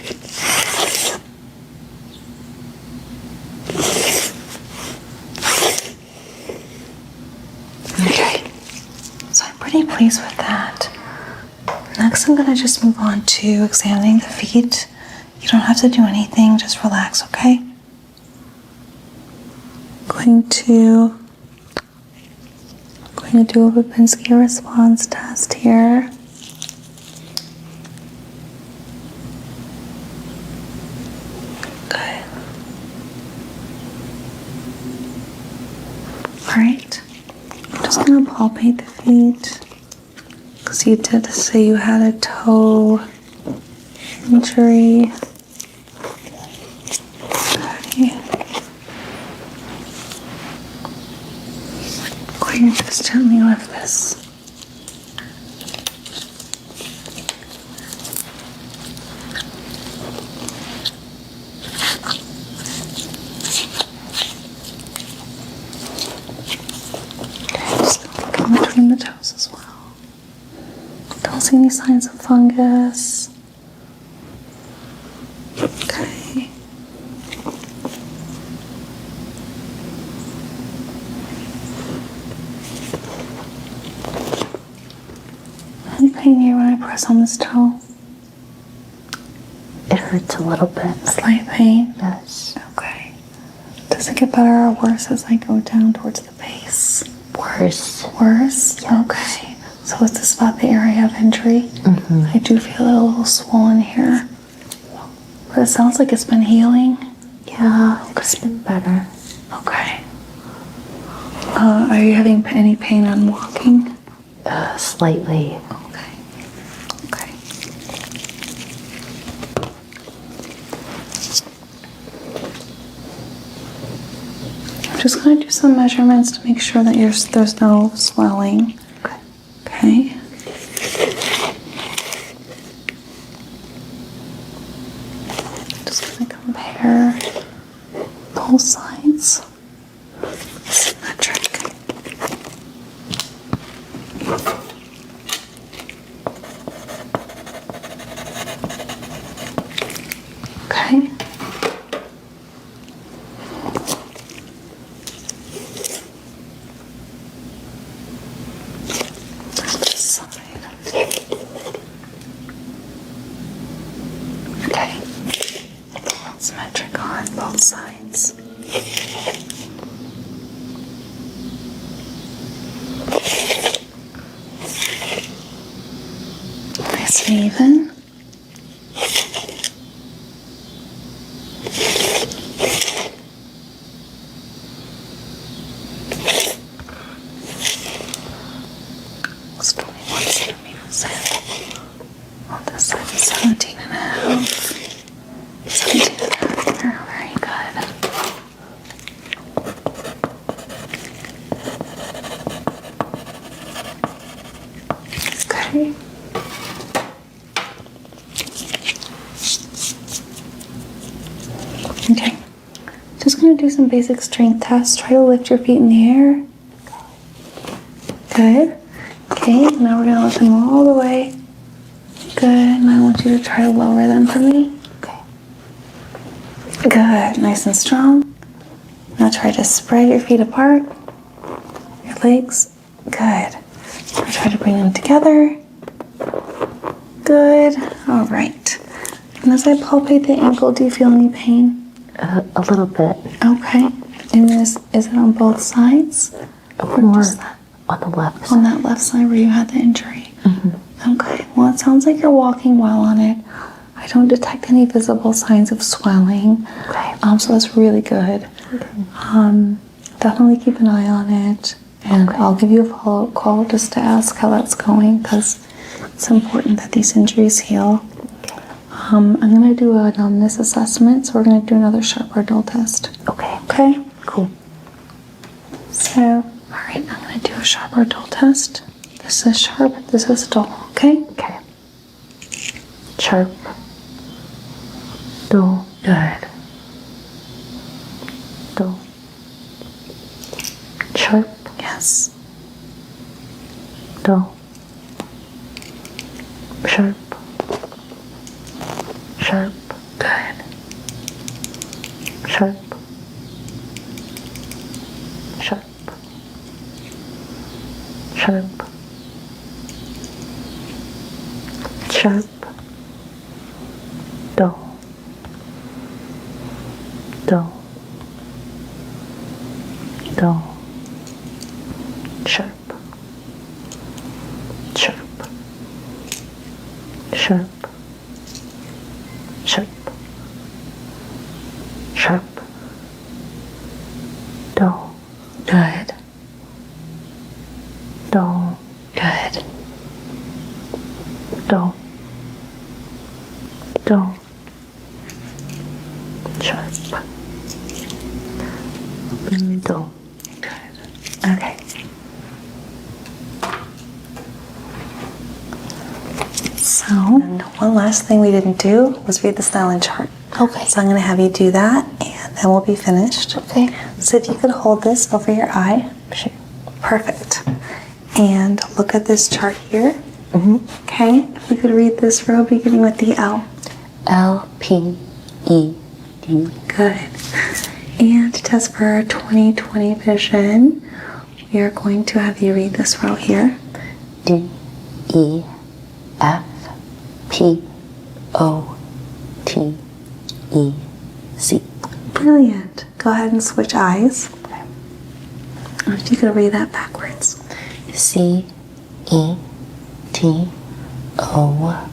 Okay. So I'm pretty pleased with that. Next, I'm gonna just move on to examining the feet. You don't have to do anything, just relax, okay? Going to do a Babinski response test here. Good. All right. I'm just gonna palpate the feet because you did say you had a toe injury. Okay. Going to just gently lift this. Just look in between the toes as well. Don't see any signs of fungus. Okay. Any pain here when I press on this toe? It hurts a little bit. Slight pain? Yes. Okay. Does it get better or worse as I go down towards the base? Worse. Worse? Yes. Okay. So is this about the area of injury? Mm-hmm. I do feel it a little swollen here. But it sounds like it's been healing. Yeah, it's been better. Okay. Are you having any pain on walking? Slightly. Okay. Okay. I'm just going to do some measurements to make sure that there's no swelling. Okay. Okay. Just going to compare both sides. Symmetric. Okay. This side. Okay. Symmetric on both sides. Nice and even. It's 21 centimeters in. On this side is 17 and a half. 17 and a half here. Very good. Okay. Okay. Just going to do some basic strength tests. Try to lift your feet in the air. Good. Okay, now we're going to lift them all the way. Good. And I want you to try to lower them for me. Okay. Good. Nice and strong. Now try to spread your feet apart. Your legs. Good. Now try to bring them together. Good. All right. And as I palpate the ankle, do you feel any pain? A little bit. Okay. And is it on both sides? More on the left side. On that left side where you had the injury? Okay. Well, it sounds like you're walking well on it. I don't detect any visible signs of swelling. Okay. So that's really good. Okay. Definitely keep an eye on it. And I'll give you a follow-up call just to ask how that's going, because it's important that these injuries heal. Okay. I'm going to do a numbness assessment, so we're going to do another sharp or dull test. Okay. Okay? Cool. So, all right, I'm going to do a sharp or dull test. This is sharp, this is dull, okay? Okay. Sharp. Dull. Good. Dull. Sharp. Yes. Dull. Sharp. Sharp. Good. Sharp. Sharp. Sharp. Sharp. Dull. Dull. Dull. Sharp. Sharp. Sharp. Sharp. Sharp. Dull. Good. Dull. Good. Dull. Dull. Sharp. Dull. Good. Okay. So, one last thing we didn't do was read the styling chart. Okay. So I'm going to have you do that, and then we'll be finished. Okay. So if you could hold this over your eye. Sure. Perfect. And look at this chart here. Mm-hmm. Okay. If you could read this row beginning with the L. LPED. Good. And to test for our 20/20 vision, we are going to have you read this row here. DEFPOTEC. Brilliant. Go ahead and switch eyes. If you could read that backwards. CETOPFED. All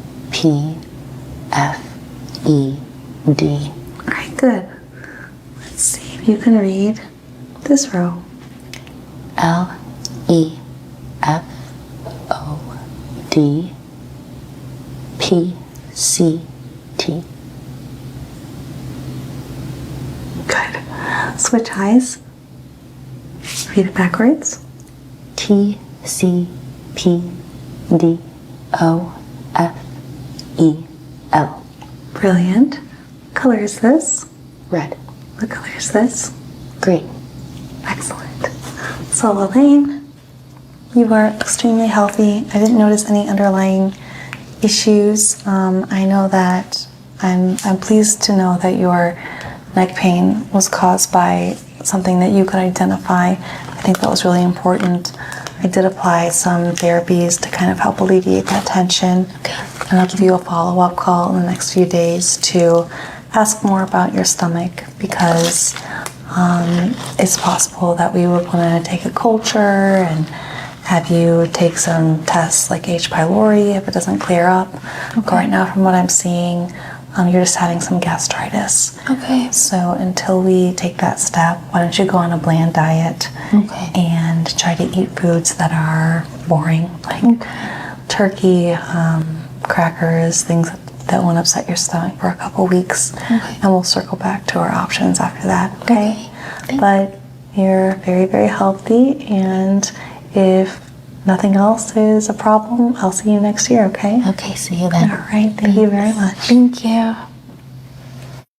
right, good. Let's see if you can read this row. LEFODPCT. Good. Switch eyes. Read it backwards. TCPDOFEL. Brilliant. What color is this? Red. What color is this? Green. Excellent. So, Elaine, you are extremely healthy. I didn't notice any underlying issues. I know that I'm pleased to know that your neck pain was caused by something that you could identify. I think that was really important. I did apply some therapies to kind of help alleviate that tension. And I'll give you a follow-up call in the next few days to ask more about your stomach, because it's possible that we would want to take a culture and have you take some tests like H. pylori if it doesn't clear up. Okay. But right now, from what I'm seeing, you're just having some gastritis. Okay. So until we take that step, why don't you go on a bland diet? Okay. And try to eat foods that are boring, like turkey, crackers, things that won't upset your stomach for a couple weeks. Okay. And we'll circle back to our options after that. Okay. But you're very, very healthy, and if nothing else is a problem, I'll see you next year, okay? Okay, see you then. All right. Thank you very much. Thank you.